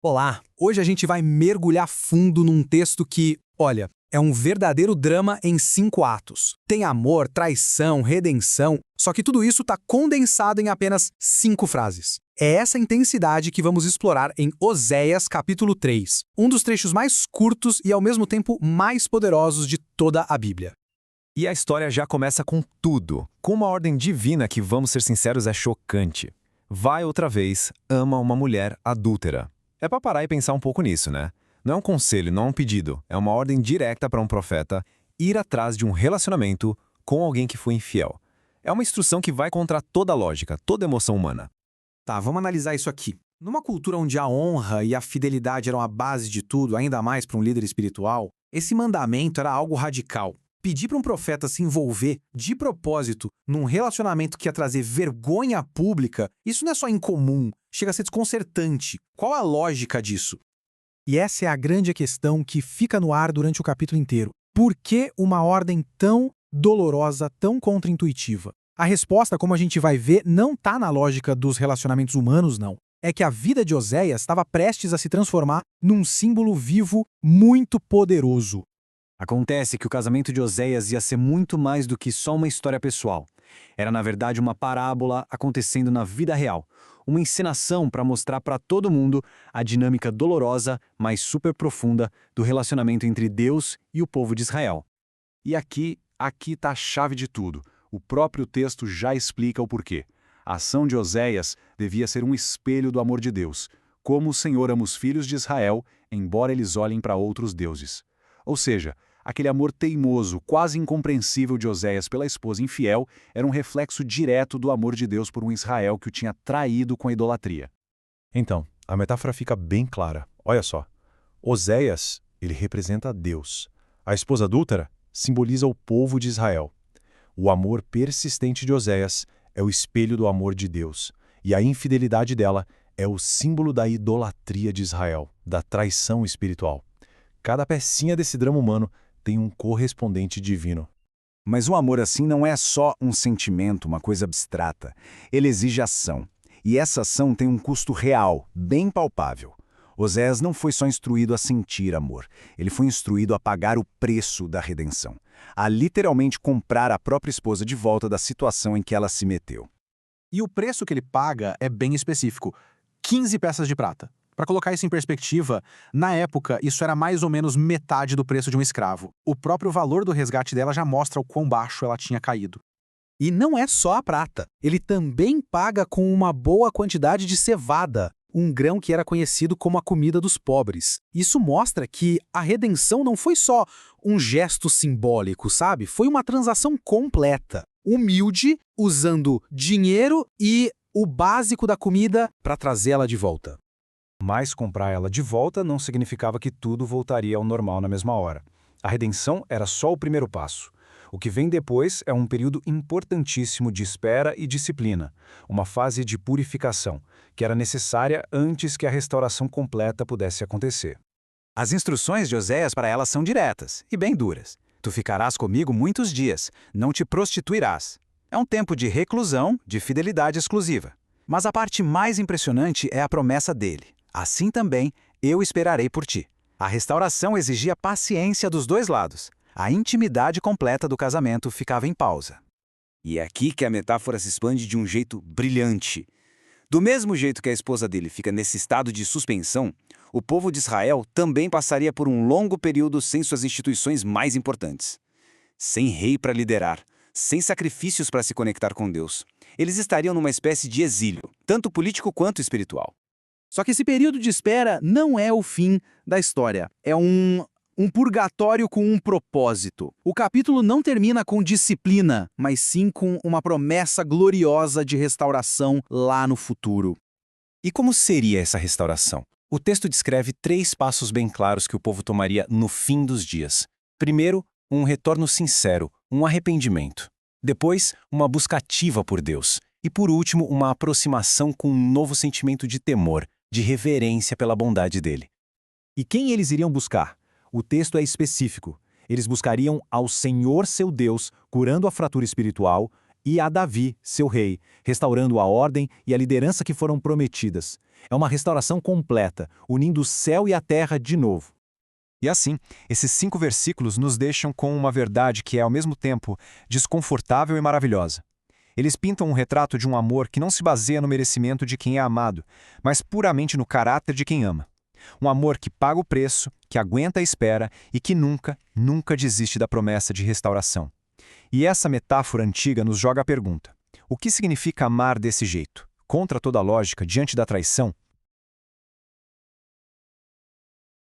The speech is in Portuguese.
Olá! Hoje a gente vai mergulhar fundo num texto que, olha, é um verdadeiro drama em 5 atos. Tem amor, traição, redenção, só que tudo isso está condensado em apenas 5 frases. É essa intensidade que vamos explorar em Oséias capítulo 3, um dos trechos mais curtos e ao mesmo tempo mais poderosos de toda a Bíblia. E a história já começa com tudo, com uma ordem divina que, vamos ser sinceros, é chocante. Vai outra vez, ama uma mulher adúltera. É para parar e pensar um pouco nisso, né? Não é um conselho, não é um pedido, é uma ordem direta para um profeta ir atrás de um relacionamento com alguém que foi infiel. É uma instrução que vai contra toda a lógica, toda a emoção humana. Tá, vamos analisar isso aqui. Numa cultura onde a honra e a fidelidade eram a base de tudo, ainda mais para um líder espiritual, esse mandamento era algo radical. Pedir para um profeta se envolver, de propósito, num relacionamento que ia trazer vergonha pública, isso não é só incomum, chega a ser desconcertante. Qual a lógica disso? E essa é a grande questão que fica no ar durante o capítulo inteiro. Por que uma ordem tão dolorosa, tão contraintuitiva? A resposta, como a gente vai ver, não está na lógica dos relacionamentos humanos, não. É que a vida de Oséias estava prestes a se transformar num símbolo vivo muito poderoso. Acontece que o casamento de Oséias ia ser muito mais do que só uma história pessoal. Era, na verdade, uma parábola acontecendo na vida real. Uma encenação para mostrar para todo mundo a dinâmica dolorosa, mas super profunda, do relacionamento entre Deus e o povo de Israel. E aqui está a chave de tudo. O próprio texto já explica o porquê. A ação de Oséias devia ser um espelho do amor de Deus, como o Senhor ama os filhos de Israel, embora eles olhem para outros deuses. Ou seja, aquele amor teimoso, quase incompreensível de Oséias pela esposa infiel era um reflexo direto do amor de Deus por um Israel que o tinha traído com a idolatria. Então, a metáfora fica bem clara. Olha só. Oséias, ele representa Deus. A esposa adúltera simboliza o povo de Israel. O amor persistente de Oséias é o espelho do amor de Deus. E a infidelidade dela é o símbolo da idolatria de Israel, da traição espiritual. Cada pecinha desse drama humano tem um correspondente divino. Mas o amor assim não é só um sentimento, uma coisa abstrata. Ele exige ação. E essa ação tem um custo real, bem palpável. Oséias não foi só instruído a sentir amor. Ele foi instruído a pagar o preço da redenção. A literalmente comprar a própria esposa de volta da situação em que ela se meteu. E o preço que ele paga é bem específico: 15 peças de prata. Para colocar isso em perspectiva, na época, isso era mais ou menos metade do preço de um escravo. O próprio valor do resgate dela já mostra o quão baixo ela tinha caído. E não é só a prata. Ele também paga com uma boa quantidade de cevada, um grão que era conhecido como a comida dos pobres. Isso mostra que a redenção não foi só um gesto simbólico, sabe? Foi uma transação completa, humilde, usando dinheiro e o básico da comida para trazê-la de volta. Mas comprar ela de volta não significava que tudo voltaria ao normal na mesma hora. A redenção era só o primeiro passo. O que vem depois é um período importantíssimo de espera e disciplina, uma fase de purificação, que era necessária antes que a restauração completa pudesse acontecer. As instruções de Oséias para ela são diretas e bem duras. Tu ficarás comigo muitos dias, não te prostituirás. É um tempo de reclusão, de fidelidade exclusiva. Mas a parte mais impressionante é a promessa dele. Assim também, eu esperarei por ti. A restauração exigia paciência dos dois lados. A intimidade completa do casamento ficava em pausa. E é aqui que a metáfora se expande de um jeito brilhante. Do mesmo jeito que a esposa dele fica nesse estado de suspensão, o povo de Israel também passaria por um longo período sem suas instituições mais importantes. Sem rei para liderar, sem sacrifícios para se conectar com Deus. Eles estariam numa espécie de exílio, tanto político quanto espiritual. Só que esse período de espera não é o fim da história. É um purgatório com um propósito. O capítulo não termina com disciplina, mas sim com uma promessa gloriosa de restauração lá no futuro. E como seria essa restauração? O texto descreve 3 passos bem claros que o povo tomaria no fim dos dias. Primeiro, um retorno sincero, um arrependimento. Depois, uma busca ativa por Deus. E por último, uma aproximação com um novo sentimento de temor, de reverência pela bondade dele. E quem eles iriam buscar? O texto é específico. Eles buscariam ao Senhor seu Deus, curando a fratura espiritual, e a Davi, seu rei, restaurando a ordem e a liderança que foram prometidas. É uma restauração completa, unindo o céu e a terra de novo. E assim, esses 5 versículos nos deixam com uma verdade que é, ao mesmo tempo, desconfortável e maravilhosa. Eles pintam um retrato de um amor que não se baseia no merecimento de quem é amado, mas puramente no caráter de quem ama. Um amor que paga o preço, que aguenta a espera e que nunca, nunca desiste da promessa de restauração. E essa metáfora antiga nos joga a pergunta: o que significa amar desse jeito? Contra toda a lógica, diante da traição?